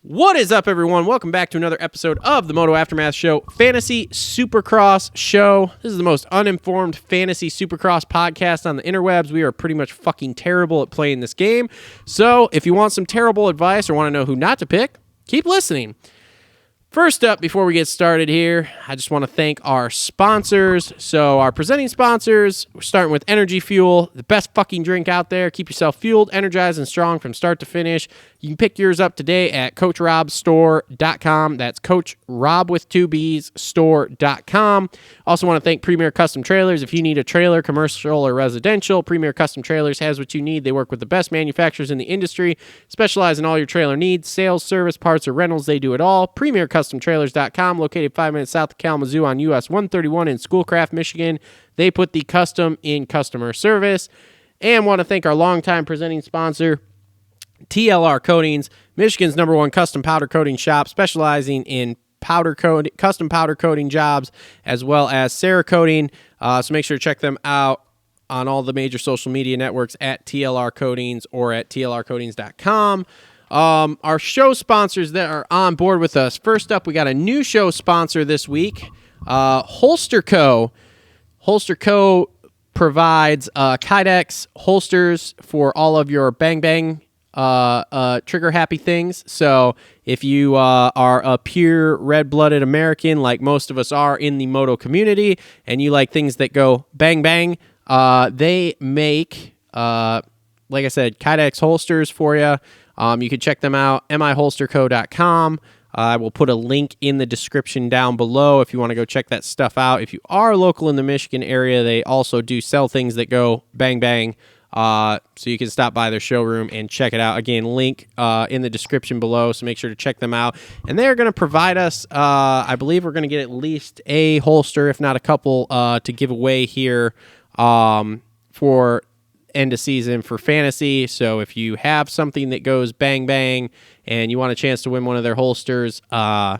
What is up, everyone? Welcome back to another episode of the Moto Aftermath Show, Fantasy Supercross Show. This is the most uninformed Fantasy Supercross podcast on the interwebs. We are pretty much fucking terrible at playing this game. So if you want some terrible advice or want to know who not to pick, keep listening. First up, before we get started here, I just want to thank our sponsors. So our presenting sponsors, we're starting with Energy Fuel, the best fucking drink out there. Keep yourself fueled, energized, and strong from start to finish. You can pick yours up today at CoachRobStore.com. That's Coach Rob with 2 B's store.com. Also want to thank Premier Custom Trailers. If you need a trailer, commercial or residential, Premier Custom Trailers has what you need. They work with the best manufacturers in the industry, specialize in all your trailer needs, sales, service, parts, or rentals. They do it all. PremierCustomTrailers.com, located 5 minutes south of Kalamazoo on US 131 in Schoolcraft, Michigan. They put the custom in customer service. And want to thank our longtime presenting sponsor, TLR Coatings, Michigan's #1 custom powder coating shop, specializing in custom powder coating jobs, as well as Serra coating. So make sure to check them out on all the major social media networks at TLR Coatings or at tlrcoatings.com. Our show sponsors that are on board with us. First up, we got a new show sponsor this week, Holester Co. Holester Co. provides Kydex holsters for all of your bang bang trigger happy things. So if you are a pure red-blooded American, like most of us are in the Moto community, and you like things that go bang bang, they make, like I said, Kydex holsters for you. You can check them out, miholsterco.com. I will put a link in the description down below if you want to go check that stuff out. If you are local in the Michigan area, they also do sell things that go bang bang. So you can stop by their showroom and check it out. Again, link in the description below, so make sure to check them out. And they're going to provide us, I believe we're going to get at least a holster, if not a couple, to give away here for end of season for fantasy. So if you have something that goes bang bang and you want a chance to win one of their holsters, make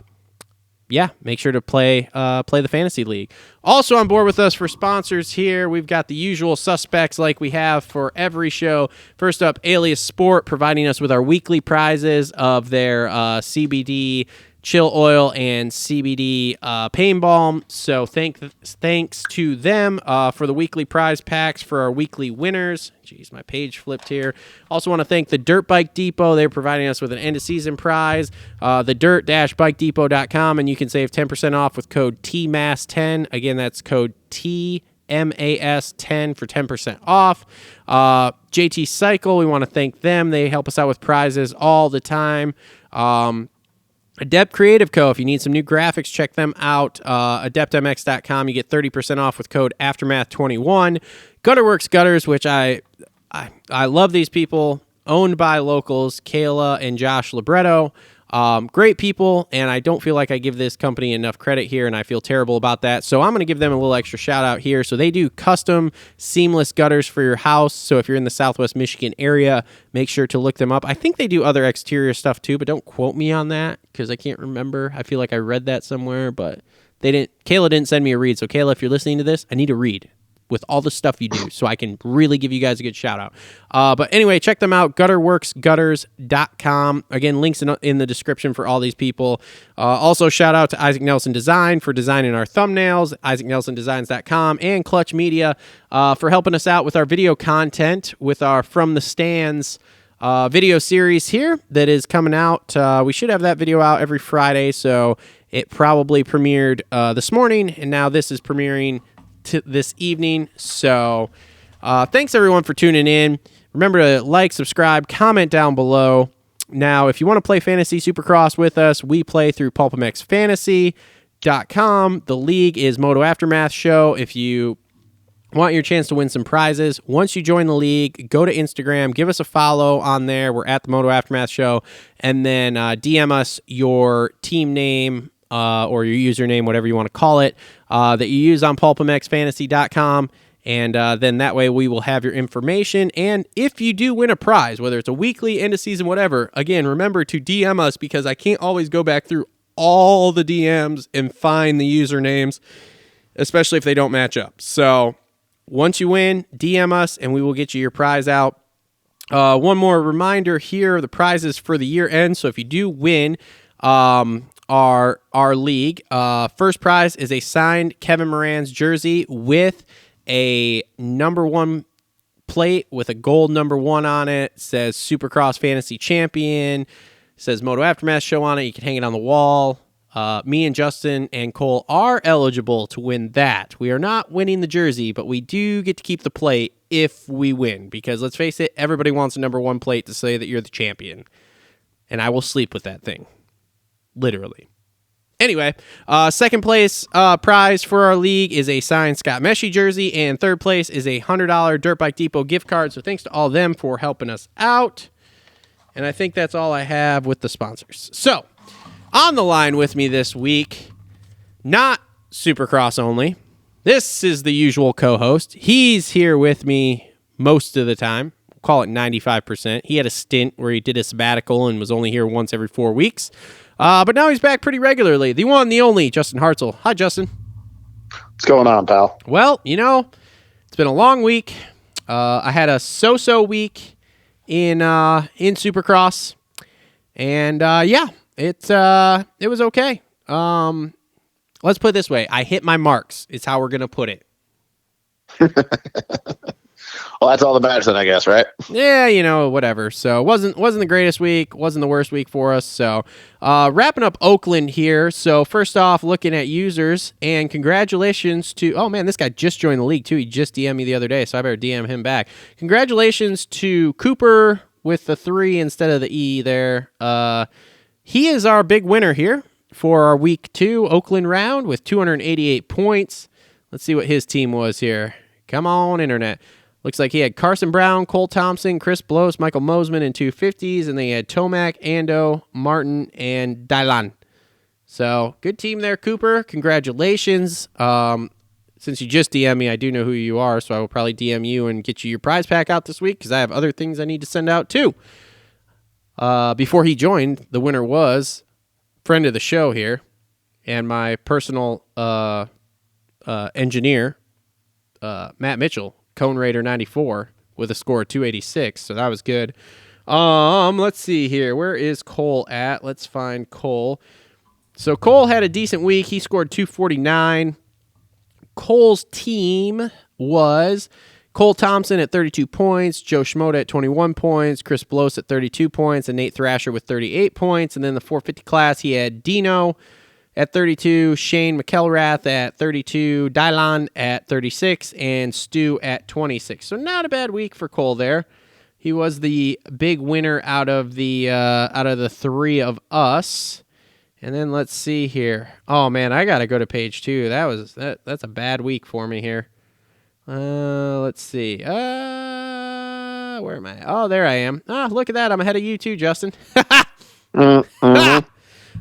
sure to play the fantasy league. Also on board with us for sponsors here, we've got the usual suspects like we have for every show. First up, Alias Sport, providing us with our weekly prizes of their CBD chill oil and CBD pain balm. So thanks to them for the weekly prize packs for our weekly winners. Jeez, my page flipped here. Also want to thank the Dirt Bike Depot. They're providing us with an end-of-season prize, the dirt-bikedepot.com, and you can save 10% off with code TMAS10. Again, that's code TMAS10 for 10% off. JT Cycle, we want to thank them. They help us out with prizes all the time. Adept Creative Co. If you need some new graphics, check them out. AdeptMX.com. You get 30% off with code Aftermath21. Worx Gutters, which I love these people. Owned by locals, Kayla and Josh Libretto. Great people, and I don't feel like I give this company enough credit here, and I feel terrible about that. So I'm going to give them a little extra shout out here. So they do custom seamless gutters for your house. So if you're in the Southwest Michigan area, make sure to look them up. I think they do other exterior stuff too, but don't quote me on that because I can't remember. I feel like I read that somewhere, but Kayla didn't send me a read. So Kayla, if you're listening to this, I need a read with all the stuff you do so I can really give you guys a good shout out. But anyway, check them out, gutterworksgutters.com. Again, links in the description for all these people. Also, shout out to Isaac Nelson Design for designing our thumbnails, isaacnelsondesigns.com, and Clutch Media for helping us out with our video content with our From the Stands video series here that is coming out. We should have that video out every Friday, so it probably premiered this morning, and now this is premiering this evening. So thanks everyone for tuning in. Remember to like, subscribe, comment down below. Now, if you want to play Fantasy Supercross with us, we play through PulpMXFantasy.com. The league is Moto Aftermath Show. If you want your chance to win some prizes, once you join the league, go to Instagram, give us a follow on there. We're at the Moto Aftermath Show. And then DM us your team name, or your username, whatever you want to call it, that you use on PulpMXFantasy.com, and then that way we will have your information. And if you do win a prize, whether it's a weekly, end of season, whatever, again, remember to DM us because I can't always go back through all the DMs and find the usernames, especially if they don't match up. So once you win, DM us, and we will get you your prize out. One more reminder here, the prizes for the year end. So if you do win our league, first prize is a signed Kevin Moran's jersey with a number 1 plate with a gold number 1 on it. It says Supercross Fantasy Champion. It says Moto Aftermath Show on it. You can hang it on the wall. Me and Justin and Cole are eligible to win that. We are not winning the jersey, but we do get to keep the plate if we win. Because let's face it, everybody wants a number 1 plate to say that you're the champion. And I will sleep with that thing. Literally. Anyway, second place prize for our league is a signed Scott Meshy jersey, and third place is a $100 Dirt Bike Depot gift card. So thanks to all of them for helping us out. And I think that's all I have with the sponsors. So, on the line with me this week, not Supercross only. This is the usual co-host. He's here with me most of the time. We'll call it 95%. He had a stint where he did a sabbatical and was only here once every 4 weeks. But now he's back pretty regularly. The one, the only, Justin Hartzell. Hi, Justin. What's going on, pal? Well, it's been a long week. I had a so-so week in Supercross. And, it was okay. Let's put it this way. I hit my marks is how we're going to put it. Well, that's all that matters then, I guess, right? Yeah, whatever. So it wasn't the greatest week, wasn't the worst week for us. So wrapping up Oakland here. So first off, looking at users, and congratulations to, oh man, this guy just joined the league too. He just DM'd me the other day, so I better DM him back. Congratulations to Cooper with the 3 instead of the E there. He is our big winner here for our week 2 Oakland round with 288 points. Let's see what his team was here. Come on, internet. Looks like he had Carson Brown, Cole Thompson, Chris Blows, Michael Mosman in 250s, and then he had Tomac, Ando, Martin, and Dylan. So, good team there, Cooper. Congratulations. Since you just DM me, I do know who you are, so I will probably DM you and get you your prize pack out this week because I have other things I need to send out too. Before he joined, the winner was friend of the show here and my personal engineer, Matt Mitchell. Cone Raider 94 with a score of 286, so that was good. Let's see here. Where is Cole at? Let's find Cole. So Cole had a decent week. He scored 249. Cole's team was Cole Thompson at 32 points, Joe Schmoda at 21 points, Chris Blows at 32 points, and Nate Thrasher with 38 points. And then the 450 class, he had Dino at 32, Shane McElrath at 32, Dylan at 36, and Stu at 26. So not a bad week for Cole there. He was the big winner out of the 3 of us. And then let's see here. Oh man, I gotta go to page 2. That's a bad week for me here. Let's see. Where am I? Oh, there I am. Look at that. I'm ahead of you too, Justin. Mm-hmm.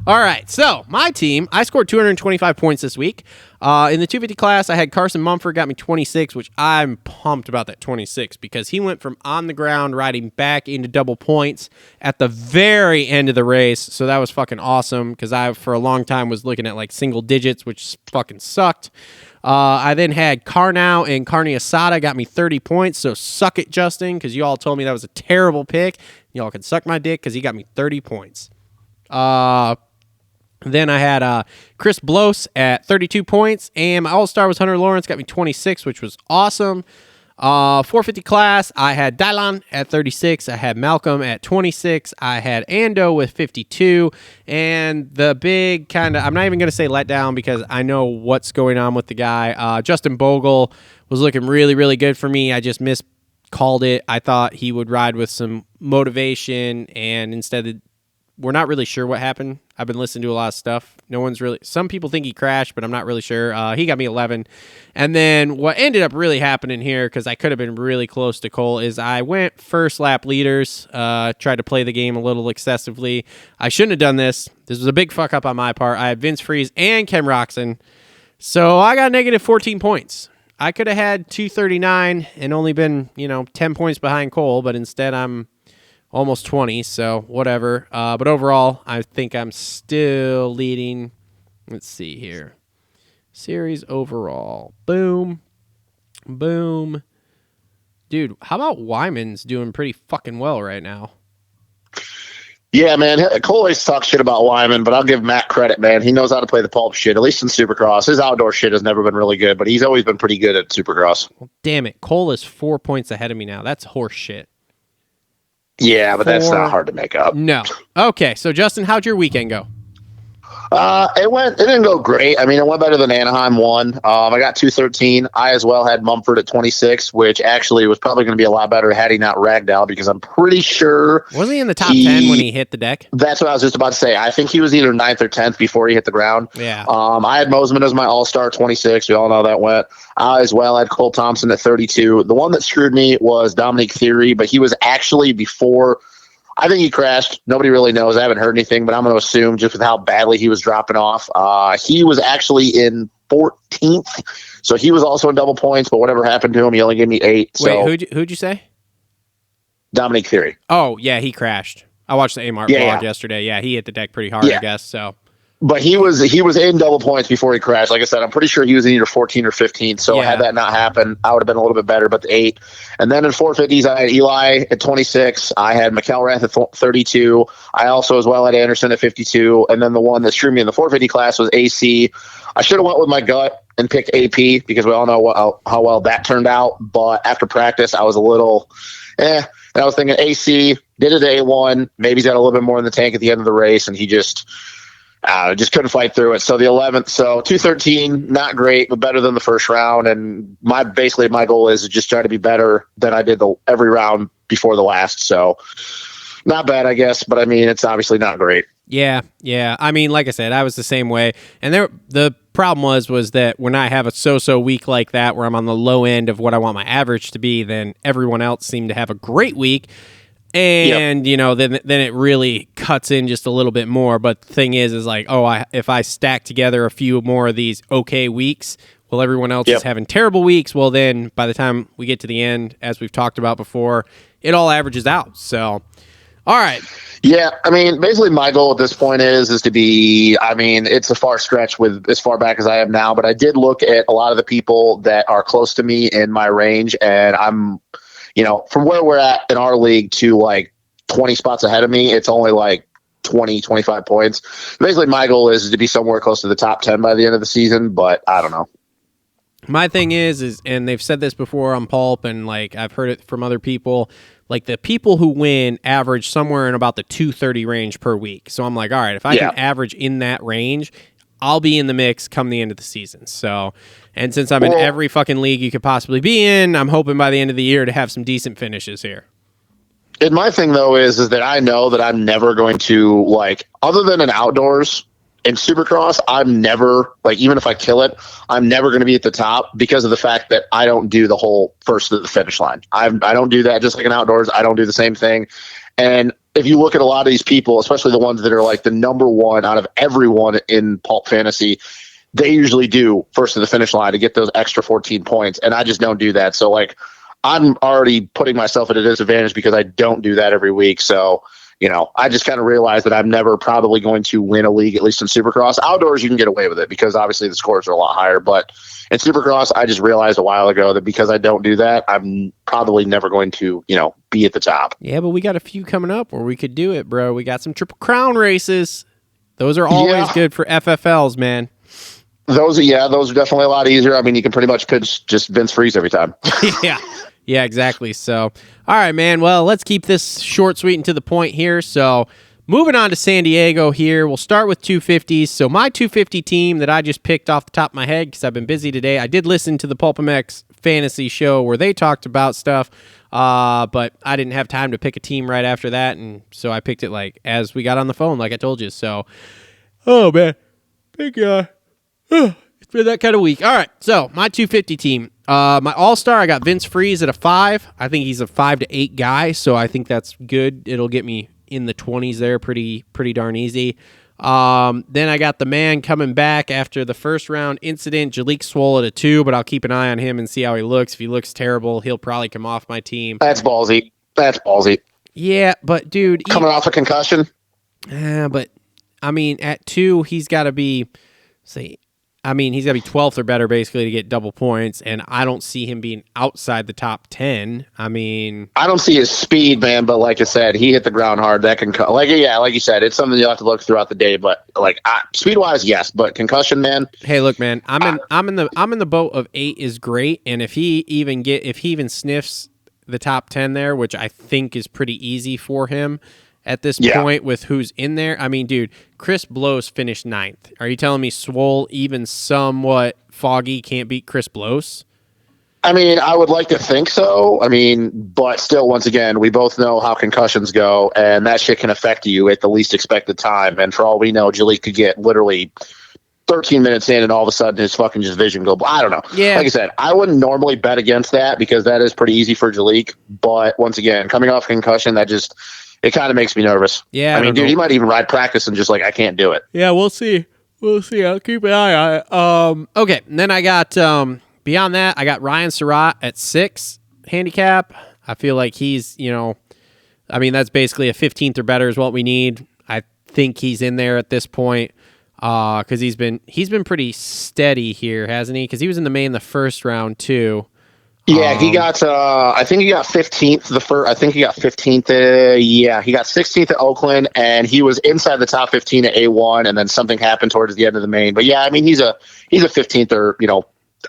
All right, so my team, I scored 225 points this week. In the 250 class, I had Carson Mumford, got me 26, which I'm pumped about that 26 because he went from on the ground riding back into double points at the very end of the race. So that was fucking awesome because I, for a long time, was looking at like single digits, which fucking sucked. I then had Carnow and Carney Asada got me 30 points, so suck it, Justin, because you all told me that was a terrible pick. Y'all can suck my dick because he got me 30 points. Then I had Chris Blows at 32 points, and my all-star was Hunter Lawrence, got me 26, which was awesome. 450 class, I had Dylan at 36, I had Malcolm at 26, I had Ando with 52, and the big kind of, I'm not even going to say letdown because I know what's going on with the guy. Justin Bogle was looking really, really good for me. I just miscalled it. I thought he would ride with some motivation, and instead we're not really sure what happened. I've been listening to a lot of stuff. Some people think he crashed, but I'm not really sure. He got me 11. And then what ended up really happening here, because I could have been really close to Cole, is I went first lap leaders, tried to play the game a little excessively. I shouldn't have done this. This was a big fuck up on my part. I had Vince Freeze and Ken Roxon. So I got negative 14 points. I could have had 239 and only been, 10 points behind Cole, but instead I'm almost 20, so whatever. But overall, I think I'm still leading. Let's see here. Series overall. Boom. Boom. dude, how about Wyman's doing pretty fucking well right now? Yeah, man. Cole always talks shit about Wyman, but I'll give Matt credit, man. He knows how to play the pulp shit, at least in Supercross. His outdoor shit has never been really good, but he's always been pretty good at Supercross. Well, damn it. Cole is 4 points ahead of me now. That's horse shit. Yeah, but that's not hard to make up. No. Okay, so Justin, how'd your weekend go? It didn't go great. I mean, it went better than Anaheim won. I got 213. I as well had Mumford at 26, which actually was probably going to be a lot better had he not ragged out, because I'm pretty sure. Wasn't he in the top 10 when he hit the deck? That's what I was just about to say. I think he was either 9th or 10th before he hit the ground. Yeah. I had Mosman as my all-star 26. We all know that went. I as well had Cole Thompson at 32. The one that screwed me was Dominic Theory, but he was actually before. I think he crashed. Nobody really knows. I haven't heard anything, but I'm going to assume just with how badly he was dropping off. He was actually in 14th, so he was also in double points, but whatever happened to him, he only gave me 8. Wait, who'd you say? Dominic Theory. Oh, yeah, he crashed. I watched the A-Mart vlog yesterday. Yeah, he hit the deck pretty hard, I guess, so. But he was in double points before he crashed. Like I said, I'm pretty sure he was in either 14 or 15. So had that not happened, I would have been a little bit better. But the 8, and then in 450s, I had Eli at 26. I had McElrath at 32. I also as well had Anderson at 52. And then the one that screwed me in the 450 class was AC. I should have went with my gut and picked AP, because we all know how well that turned out. But after practice, I was a little And I was thinking AC did it at A1. Maybe he's got a little bit more in the tank at the end of the race, and he just couldn't fight through it. So the 11th, so 213, not great, but better than the first round. And my goal is to just try to be better than I did every round before the last. So not bad, I guess, but I mean, it's obviously not great. Yeah. I mean, like I said, I was the same way. And the problem was that when I have a so-so week like that, where I'm on the low end of what I want my average to be, then everyone else seemed to have a great week. And, then it really cuts in just a little bit more. But the thing is like, if I stack together a few more of these okay weeks, well, everyone else is having terrible weeks. Well, then by the time we get to the end, as we've talked about before, it all averages out. So, all right. Yeah, I mean, basically my goal at this point is to be, I mean, it's a far stretch with as far back as I am now, but I did look at a lot of the people that are close to me in my range, and I'm, from where we're at in our league to like 20 spots ahead of me, it's only like 20, 25 points. Basically, my goal is to be somewhere close to the top 10 by the end of the season, but I don't know. My thing is, and they've said this before on Pulp, and like I've heard it from other people, like the people who win average somewhere in about the 230 range per week. So I'm like, all right, if I can average in that range, I'll be in the mix come the end of the season. So, and since I'm in every fucking league you could possibly be in, I'm hoping by the end of the year to have some decent finishes here. And my thing though is that I know that I'm never going to, like, other than in outdoors, in Supercross, I'm never, like, even if I kill it, I'm never going to be at the top because of the fact that I don't do the whole first to the finish line. I don't do that. Just like in outdoors, I don't do the same thing. And if you look at a lot of these people, especially the ones that are like the number one out of everyone in Pulp Fantasy, they usually do first to the finish line to get those extra 14 points. And I just don't do that. So, like, I'm already putting myself at a disadvantage because I don't do that every week. So, I just kind of realized that I'm never probably going to win a league, at least in Supercross. Outdoors, you can get away with it because obviously the scores are a lot higher. But in Supercross, I just realized a while ago that because I don't do that, I'm probably never going to, be at the top. Yeah, but we got a few coming up where we could do it, bro. We got some Triple Crown races. Those are always good for FFLs, man. Those are definitely a lot easier. I mean, you can pretty much pitch just Vince Freeze every time. Yeah, exactly. So, all right, man. Well, let's keep this short, sweet, and to the point here. So, moving on to San Diego here. We'll start with 250s. So, my 250 team that I just picked off the top of my head because I've been busy today, I did listen to the Pulp MX fantasy show where they talked about stuff, but I didn't have time to pick a team right after that, and so I picked it like as we got on the phone, like I told you. So, oh, man. Big it's been that kind of week. All right, so my 250 team. My all-star, I got Vince Freeze at a 5. I think he's a 5 to 8 guy, so I think that's good. It'll get me in the 20s there pretty darn easy. Then I got the man coming back after the first round incident, Jalik Swole at a 2, but I'll keep an eye on him and see how he looks. If he looks terrible, he'll probably come off my team. That's ballsy. Yeah, but dude, coming off a concussion. But I mean, at 2, he's got to be, say, I mean, he's got to be 12th or better basically to get double points, and I don't see him being outside the top 10. I mean, I don't see his speed, man, but like I said, he hit the ground hard. That can like you said, it's something you'll have to look throughout the day. But like speed wise, yes, but concussion, man. Hey, look, man, I'm in the boat of 8 is great, and if he even sniffs the top 10 there, which I think is pretty easy for him at this point with who's in there. I mean, dude, Chris Blows finished 9th. Are you telling me Swole, even somewhat foggy, can't beat Chris Blows? I mean, I would like to think so. I mean, but still, once again, we both know how concussions go, and that shit can affect you at the least expected time. And for all we know, Jalek could get literally 13 minutes in, and all of a sudden his fucking just vision go. I don't know. Yeah. Like I said, I wouldn't normally bet against that because that is pretty easy for Jalek. But once again, coming off concussion, it kind of makes me nervous. Yeah. I mean, dude, he might even ride practice and just like, I can't do it. Yeah, we'll see. I'll keep an eye on it. Okay, and then I got beyond that, I got Ryan Serra at 6 handicap. I feel like he's, I mean, that's basically a 15th or better is what we need. I think he's in there at this point because he's been pretty steady here, hasn't he? Because he was in the main the first round too. Yeah, he got. I think he got 15th. I think he got 15th. He got 16th at Oakland, and he was inside the top 15 at A1, and then something happened towards the end of the main. But yeah, I mean, he's a 15th or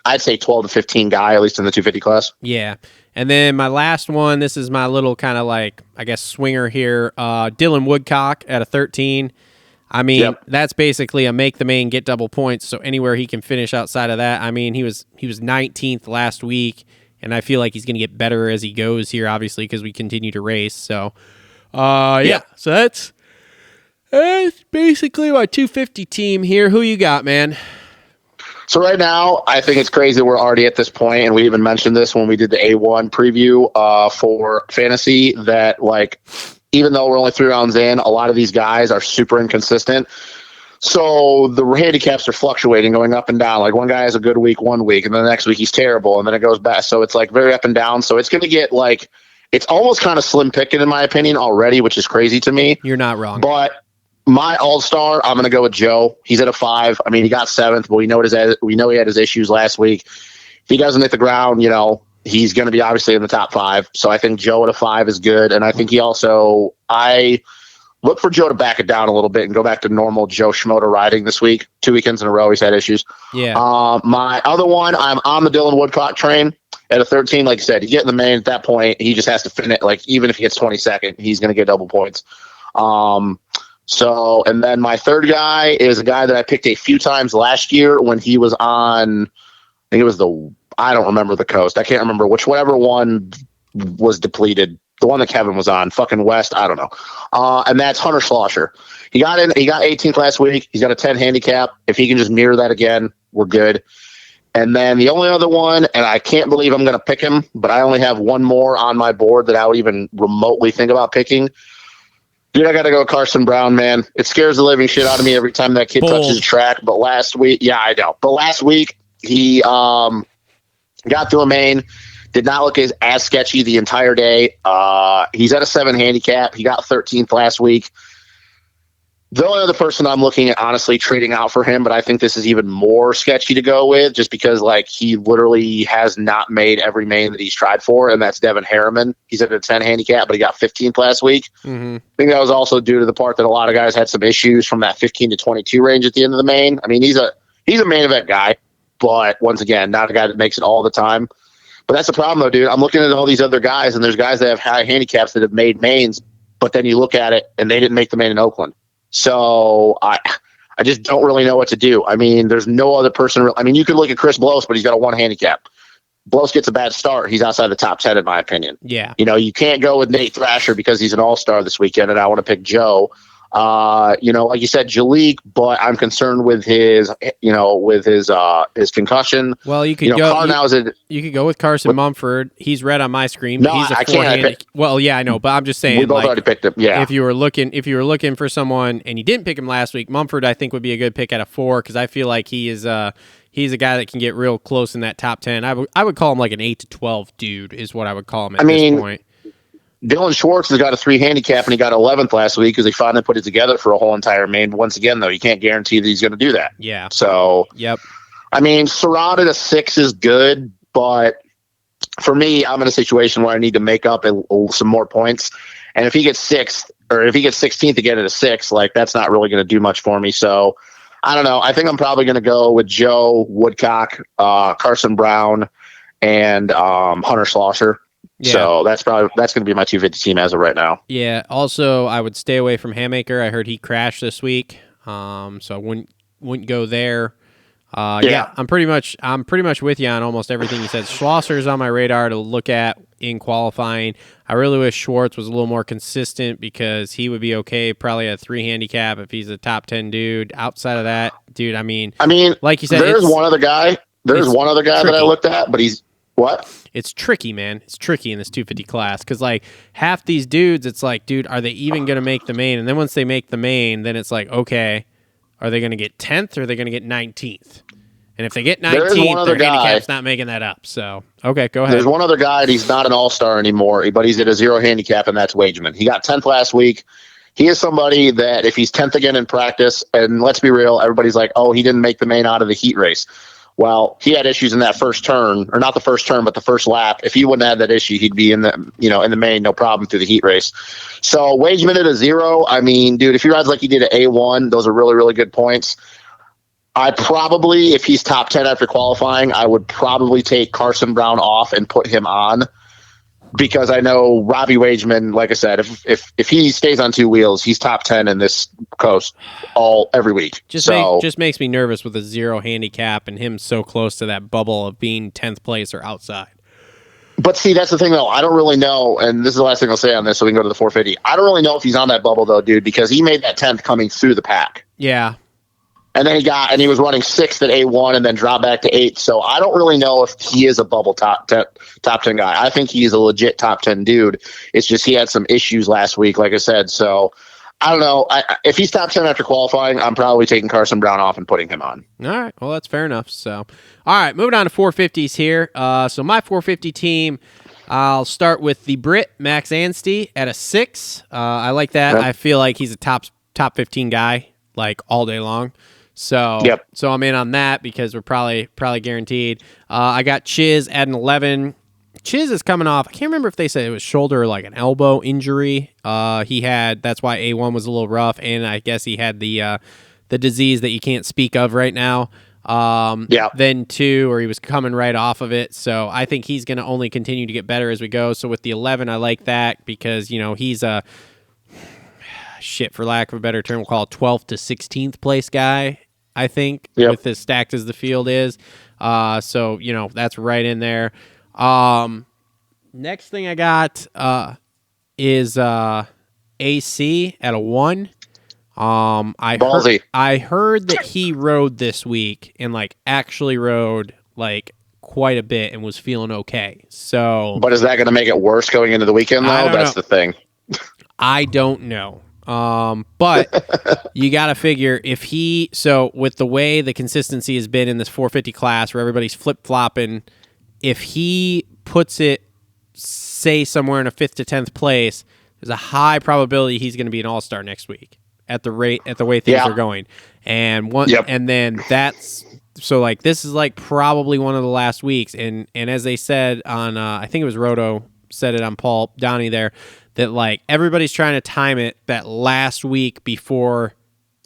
I'd say 12 to 15 guy, at least in the 250 class. Yeah, and then my last one. This is my little kind of like I guess swinger here. Dylan Woodcock at a 13. I mean, That's basically a make the main, get double points. So anywhere he can finish outside of that. I mean, he was 19th last week. And I feel like he's going to get better as he goes here, obviously, because we continue to race. So, So that's basically my 250 team here. Who you got, man? So right now, I think it's crazy we're already at this point, and we even mentioned this when we did the A1 preview for fantasy, that like even though we're only 3 rounds in, a lot of these guys are super inconsistent. So the handicaps are fluctuating, going up and down. Like one guy has a good week one week, and then the next week he's terrible, and then it goes back. So it's like very up and down. So it's going to get like it's almost kind of slim picking in my opinion already, which is crazy to me. You're not wrong. But my all-star, I'm going to go with Joe. He's at a 5. I mean, he got 7th, but we know he had his issues last week. If he doesn't hit the ground, he's going to be obviously in the top 5. So I think Joe at a 5 is good, and I think he also look for Joe to back it down a little bit and go back to normal Joe Schmoder riding this week. 2 weekends in a row, he's had issues. Yeah. My other one, I'm on the Dylan Woodcock train at a 13. Like I said, you get in the main at that point, he just has to finish. Like even if he gets 22nd, he's going to get double points. And then my third guy is a guy that I picked a few times last year when he was on. I think it was I don't remember the coast. I can't remember whatever one was depleted. The one that Kevin was on, fucking West, I don't know. And that's Hunter Slosher. He got 18th last week. He's got a 10 handicap. If he can just mirror that again, we're good. And then the only other one, and I can't believe I'm going to pick him, but I only have one more on my board that I would even remotely think about picking. Dude, I got to go Carson Brown, man. It scares the living shit out of me every time that kid touches a track. But last week, yeah, I know. But last week, he got through a main. Did not look as sketchy the entire day. He's at a 7 handicap. He got 13th last week. The only other person I'm looking at, honestly, trading out for him, but I think this is even more sketchy to go with just because, like, he literally has not made every main that he's tried for, and that's Devin Harriman. He's at a 10 handicap, but he got 15th last week. Mm-hmm. I think that was also due to the part that a lot of guys had some issues from that 15 to 22 range at the end of the main. I mean, he's a main event guy, but once again, not a guy that makes it all the time. But that's the problem, though, dude. I'm looking at all these other guys, and there's guys that have high handicaps that have made mains, but then you look at it, and they didn't make the main in Oakland. So I just don't really know what to do. I mean, there's no other person. I mean, you could look at Chris Blows, but he's got a 1 handicap. Blows gets a bad start. He's outside the top 10, in my opinion. Yeah. You can't go with Nate Thrasher because he's an all-star this weekend, and I want to pick Joe. Like you said, Jalek, but I'm concerned with his concussion. Well, you could go. You could go with Carson Mumford. He's red on my screen. No, he's a I can't. Well, yeah, I know, but I'm just saying. We both already picked him. Yeah. If you were looking for someone and you didn't pick him last week, Mumford I think would be a good pick at a 4 because I feel like he's a guy that can get real close in that top 10. I would call him like an 8 to 12 dude is what I would call him at this point. Dylan Schwartz has got a 3 handicap, and he got 11th last week because he finally put it together for a whole entire main. But once again, though, you can't guarantee that he's going to do that. Yeah. So, yep. I mean, Serra at a 6 is good, but for me, I'm in a situation where I need to make up some more points. And if he gets 6th, or if he gets 16th again at a 6, like that's not really going to do much for me. So I don't know. I think I'm probably going to go with Joe, Woodcock, Carson Brown, and Hunter Slosher. Yeah. So that's going to be my 250 team as of right now. Yeah. Also, I would stay away from Hammaker. I heard he crashed this week, so I wouldn't go there. Yeah, I'm pretty much with you on almost everything you said. Schlosser's on my radar to look at in qualifying. I really wish Schwartz was a little more consistent because he would be okay, probably a 3 handicap if he's a top 10 dude. Outside of that, dude, I mean, like you said, there's one other guy. There's one other guy that I looked at, but he's what? It's tricky, man. It's tricky in this 250 class because like half these dudes, it's like, dude, are they even going to make the main? And then once they make the main, then it's like, okay, are they going to get 10th or are they going to get 19th? And if they get 19th, their handicap's not making that up. So, okay, go ahead. There's one other guy, and he's not an all-star anymore, but he's at a 0 handicap, and that's Wageman. He got 10th last week. He is somebody that if he's 10th again in practice, and let's be real, everybody's like, oh, he didn't make the main out of the heat race. Well, he had issues in that first turn, or not the first turn, but the first lap. If he wouldn't have that issue, he'd be in the main, no problem through the heat race. So Wageman at a 0, I mean, dude, if he rides like he did at A1, those are really, really good points. I probably, if he's top 10 after qualifying, I would probably take Carson Brown off and put him on because I know Robbie Wageman, like I said, if he stays on 2 wheels, he's top 10 in this coast every week. Just makes me nervous with a 0 handicap and him so close to that bubble of being 10th place or outside. But see, that's the thing, though. I don't really know, and this is the last thing I'll say on this so we can go to the 450. I don't really know if he's on that bubble, though, dude, because he made that 10th coming through the pack. Yeah. And then he was running 6th at A1 and then dropped back to 8th. So I don't really know if he is a bubble top 10 guy. I think he's a legit top 10 dude. It's just he had some issues last week, like I said. So I don't know. If he's top 10 after qualifying, I'm probably taking Carson Brown off and putting him on. All right. Well, that's fair enough. So, all right, moving on to 450s here. So my 450 team, I'll start with the Brit, Max Anstey, at a 6. I like that. Yep. I feel like he's a top 15 guy, like all day long. So, So I'm in on that because we're probably guaranteed. I got Chiz at an 11. Chiz is coming off. I can't remember if they said it was shoulder or like an elbow injury. That's why A1 was a little rough, and I guess he had the disease that you can't speak of right now. Then 2, or he was coming right off of it. So I think he's going to only continue to get better as we go. So with the 11, I like that because he's a for lack of a better term, we'll call it 12th to 16th place guy. I think, with as stacked as the field is. So, that's right in there. Next thing I got is AC at a 1. I heard that he rode this week and actually rode quite a bit and was feeling okay. So, but is that going to make it worse going into the weekend though? That's the thing. I don't know. But you got to figure with the way the consistency has been in this 450 class where everybody's flip-flopping, if he puts it, say, somewhere in a 5th to 10th place, there's a high probability he's going to be an all-star next week at the way things are going. And and then that's, so this is probably one of the last weeks. And as they said on, I think it was Roto said it on Paul Donnie there, that everybody's trying to time it that last week before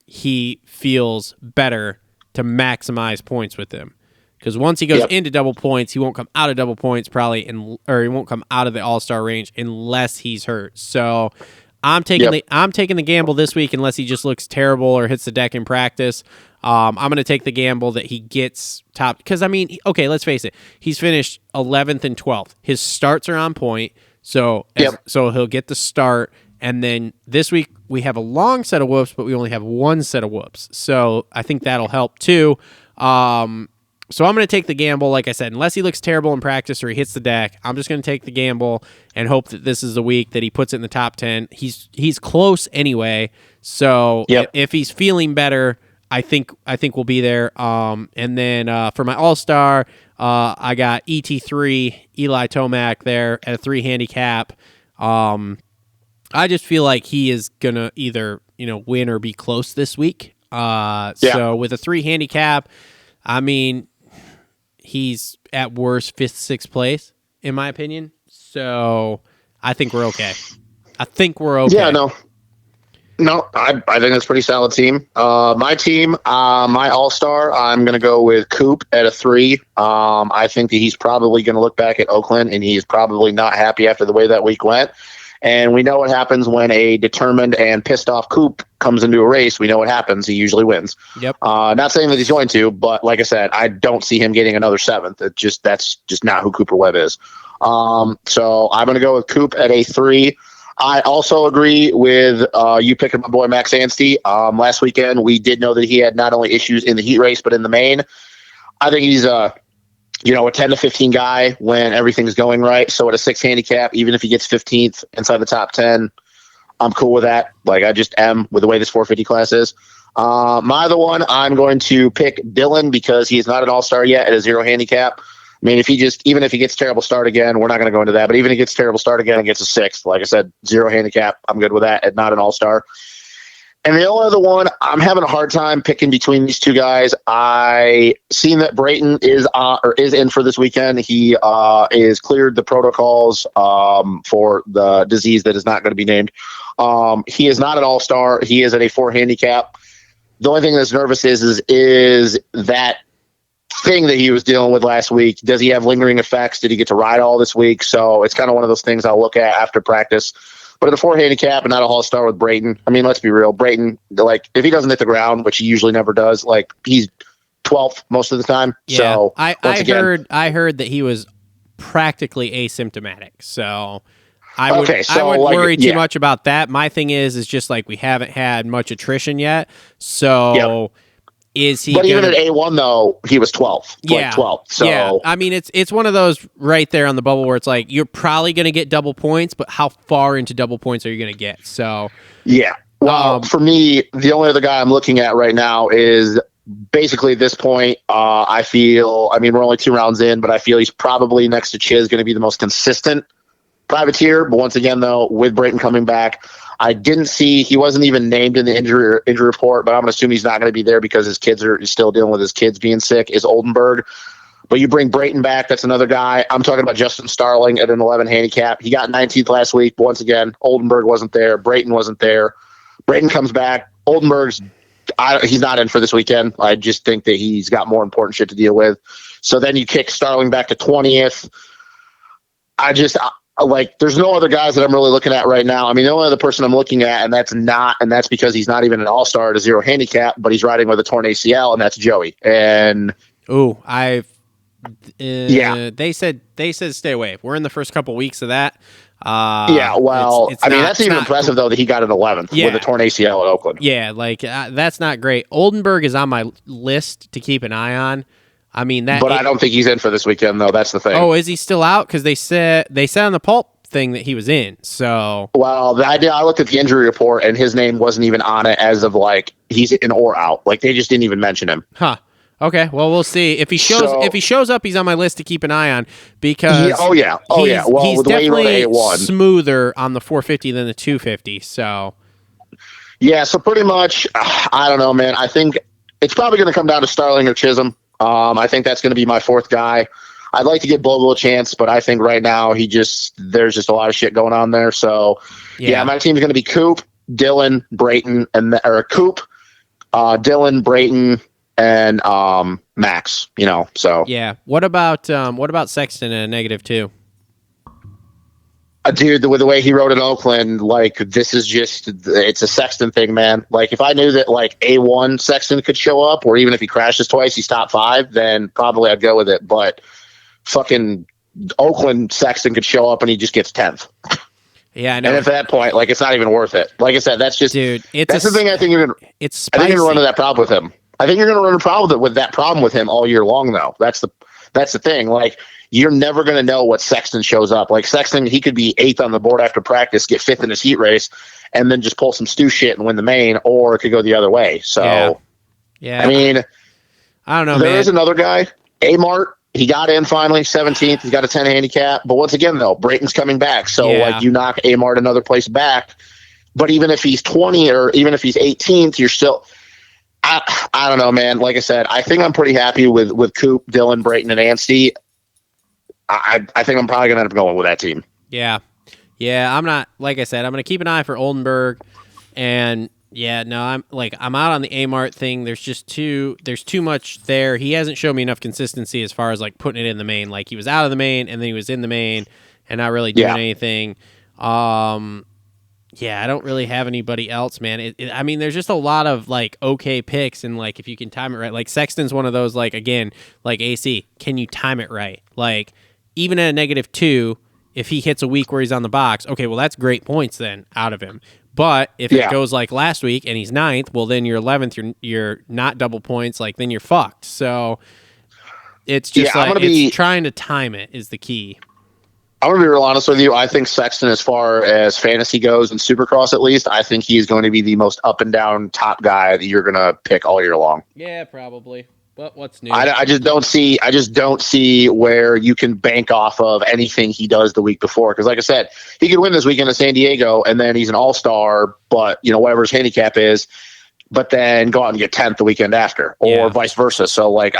he feels better to maximize points with him. Because once he goes into double points, he won't come out of double points or he won't come out of the all-star range unless he's hurt. So I'm taking the gamble this week unless he just looks terrible or hits the deck in practice. I'm going to take the gamble that he gets top. Because, let's face it. He's finished 11th and 12th. His starts are on point. So he'll get the start, and then this week we have a long set of whoops, but we only have one set of whoops. So I think that'll help too. So I'm going to take the gamble, like I said, unless he looks terrible in practice or he hits the deck. I'm just going to take the gamble and hope that this is the week that he puts it in the top 10. He's close anyway, so if he's feeling better, I think we'll be there. And then for my all-star, I got ET3, Eli Tomac there at a 3 handicap. I just feel like he is going to either, win or be close this week. So with a 3 handicap, he's at worst 5th, 6th place, in my opinion. So I think we're okay. Yeah, no, I think that's a pretty solid team. My team, my all-star, I'm going to go with Coop at a 3. I think that he's probably going to look back at Oakland, and he's probably not happy after the way that week went. And we know what happens when a determined and pissed off Coop comes into a race. We know what happens. He usually wins. Yep. Not saying that he's going to, but like I said, I don't see him getting another 7th. That's just not who Cooper Webb is. So I'm going to go with Coop at a 3. I also agree with you picking my boy Max Anstey. Last weekend, we did know that he had not only issues in the heat race, but in the main. I think he's a 10 to 15 guy when everything's going right. So at a 6 handicap, even if he gets 15th inside the top 10, I'm cool with that. Like, I just am with the way this 450 class is. My other one, I'm going to pick Dylan because he is not an all-star yet at a 0 handicap. I mean, even if he gets terrible start again, we're not going to go into that, but even if he gets terrible start again and gets a 6th, like I said, 0 handicap, I'm good with that at not an all-star. And the only other one, I'm having a hard time picking between these two guys. I seen that Brayton is in for this weekend. He is cleared the protocols for the disease that is not going to be named. He is not an all-star. He is at a 4 handicap. The only thing that's nervous is that thing that he was dealing with last week. Does he have lingering effects? Did he get to ride all this week? So it's kind of one of those things I'll look at after practice. But at a 4 handicap and not a all-star with Brayton, I mean, let's be real. Brayton, like, if he doesn't hit the ground, which he usually never does, like, he's 12th most of the time. Yeah, so I heard that he was practically asymptomatic. So I wouldn't worry too much about that. My thing is just like we haven't had much attrition yet. So. Yep. Is he? But even at A1 though, he was 12th. Yeah, 12th. So yeah, I mean, it's one of those right there on the bubble where it's like you're probably going to get double points, but how far into double points are you going to get? So yeah. Well, for me, the only other guy I'm looking at right now is basically at this point. I feel. I mean, we're only 2 rounds in, but I feel he's probably next to Chiz going to be the most consistent privateer. But once again, though, with Brayton coming back. I didn't see, he wasn't even named in the injury report, but I'm going to assume he's not going to be there because his kids are still dealing with his kids being sick, is Oldenburg. But you bring Brayton back, that's another guy. I'm talking about Justin Starling at an 11 handicap. He got 19th last week, but once again, Oldenburg wasn't there. Brayton wasn't there. Brayton comes back. Oldenburg's, he's not in for this weekend. I just think that he's got more important shit to deal with. So then you kick Starling back to 20th. There's no other guys that I'm really looking at right now. I mean, the only other person I'm looking at, and that's because he's not even an all-star at a 0 handicap, but he's riding with a torn ACL, and that's Joey. And they said stay away. We're in the first couple weeks of that. That's even impressive though that he got an 11th with a torn ACL at Oakland. Yeah, that's not great. Oldenburg is on my list to keep an eye on. I mean but I don't think he's in for this weekend though. That's the thing. Oh, is he still out? Because they said on the pulp thing that he was in. So I looked at the injury report and his name wasn't even on it as of like he's in or out. Like they just didn't even mention him. Huh. Okay. Well, we'll see if he shows up. He's on my list to keep an eye on because Well, he's with the way he rode definitely A1, smoother on the 450 than the 250. So yeah. So pretty much, I don't know, man. I think it's probably going to come down to Starling or Chisholm. I think that's going to be my 4th guy. I'd like to give Bobo a chance, but I think right now there's just a lot of shit going on there. So yeah my team's going to be Coop, Dylan, Brayton, Coop, Dylan, Brayton, and Max. So yeah. What about Sexton at a -2? Dude, with the way he rode in Oakland, like this is it's a Sexton thing, man. Like if I knew that like A1 Sexton could show up, or even if he crashes twice, he's top 5, then probably I'd go with it. But fucking Oakland Sexton could show up and he just gets 10th. Yeah, I know. And at that point, like it's not even worth it. Like I said, that's just dude. That's the thing. I think you're gonna. It's spicy. I think you're gonna run into that problem with him. I think you're gonna run into that problem with him all year long, though. That's the thing. Like. You're never going to know what Sexton shows up. Like Sexton, he could be 8th on the board after practice, get 5th in his heat race, and then just pull some stew shit and win the main, or it could go the other way. So, yeah. I mean, I don't know, There is another guy, A-Mart. He got in finally, 17th. He's got a 10 handicap. But once again, though, Brayton's coming back. So, you knock A-Mart another place back. But even if he's 20 or even if he's 18th, you're still – I don't know, man. Like I said, I think I'm pretty happy with Coop, Dylan, Brayton, and Anstey. I think I'm probably gonna end up going with that team. Yeah. I'm not, like I said, I'm gonna keep an eye for Oldenburg, and yeah, no, I'm out on the Amart thing. There's too much there. He hasn't shown me enough consistency as far as like putting it in the main. Like he was out of the main and then he was in the main and not really doing anything. Yeah, I don't really have anybody else, man. I mean, there's just a lot of like okay picks, and like if you can time it right, like Sexton's one of those. Like again, like AC, can you time it right? Like even at a -2, if he hits a week where he's on the box, okay, well that's great points then out of him. But if it goes like last week and he's 9th, well then you're 11th, you're not double points, like then you're fucked. So it's just it's trying to time it is the key. I'm going to be real honest with you. I think Sexton, as far as fantasy goes in Supercross at least, I think he's going to be the most up and down top guy that you're going to pick all year long. Yeah, probably. But what's new? I just don't see where you can bank off of anything he does the week before. Because like I said, he could win this weekend in San Diego, and then he's an all-star, but whatever his handicap is, but then go out and get 10th the weekend after, or vice versa. So like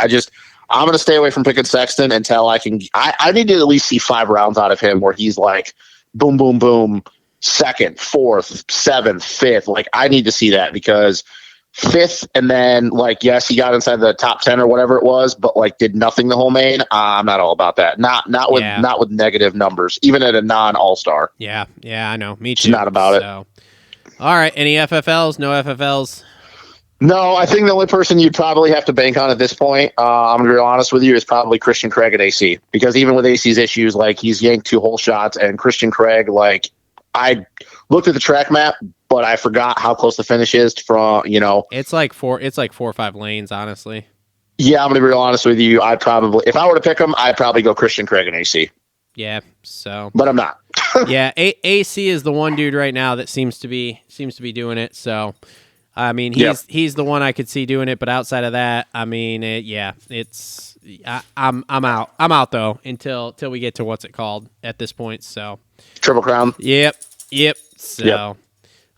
I'm going to stay away from picking Sexton until I can. I need to at least see 5 rounds out of him where he's like, boom, boom, boom, 2nd, 4th, 7th, 5th. Like, I need to see that because 5th and then, like, yes, he got inside the top 10 or whatever it was, but, like, did nothing the whole main. I'm not all about that. Not with negative numbers, even at a non-all-star. Yeah, I know. Me too. Just not about it. All right, any FFLs? No FFLs? No, I think the only person you'd probably have to bank on at this point, I'm going to be real honest with you, is probably Christian Craig at AC. Because even with AC's issues, like, he's yanked 2 whole shots, and Christian Craig, like, I looked at the track map, but I forgot how close the finish is from, It's like 4 or 5 lanes, honestly. Yeah, I'm going to be real honest with you. If I were to pick him, I'd probably go Christian Craig and AC. Yeah, so. But I'm not. Yeah, AC is the one dude right now that seems to be doing it, so. I mean, he's the one I could see doing it, but outside of that, I mean, I'm out. I'm out though until we get to what's it called at this point. So Triple Crown. Yep. So,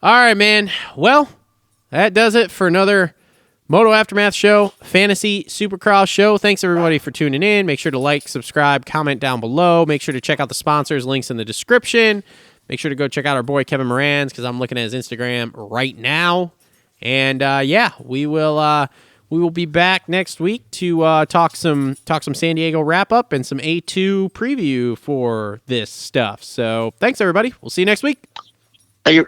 all right, man. Well, that does it for another Moto Aftermath show, Fantasy Supercross show. Thanks everybody for tuning in. Make sure to like, subscribe, comment down below. Make sure to check out the sponsors. Links in the description. Make sure to go check out our boy Kevin Moran's because I'm looking at his Instagram right now. And we will be back next week to talk some San Diego wrap up and some A2 preview for this stuff. So thanks everybody. We'll see you next week. Thank you.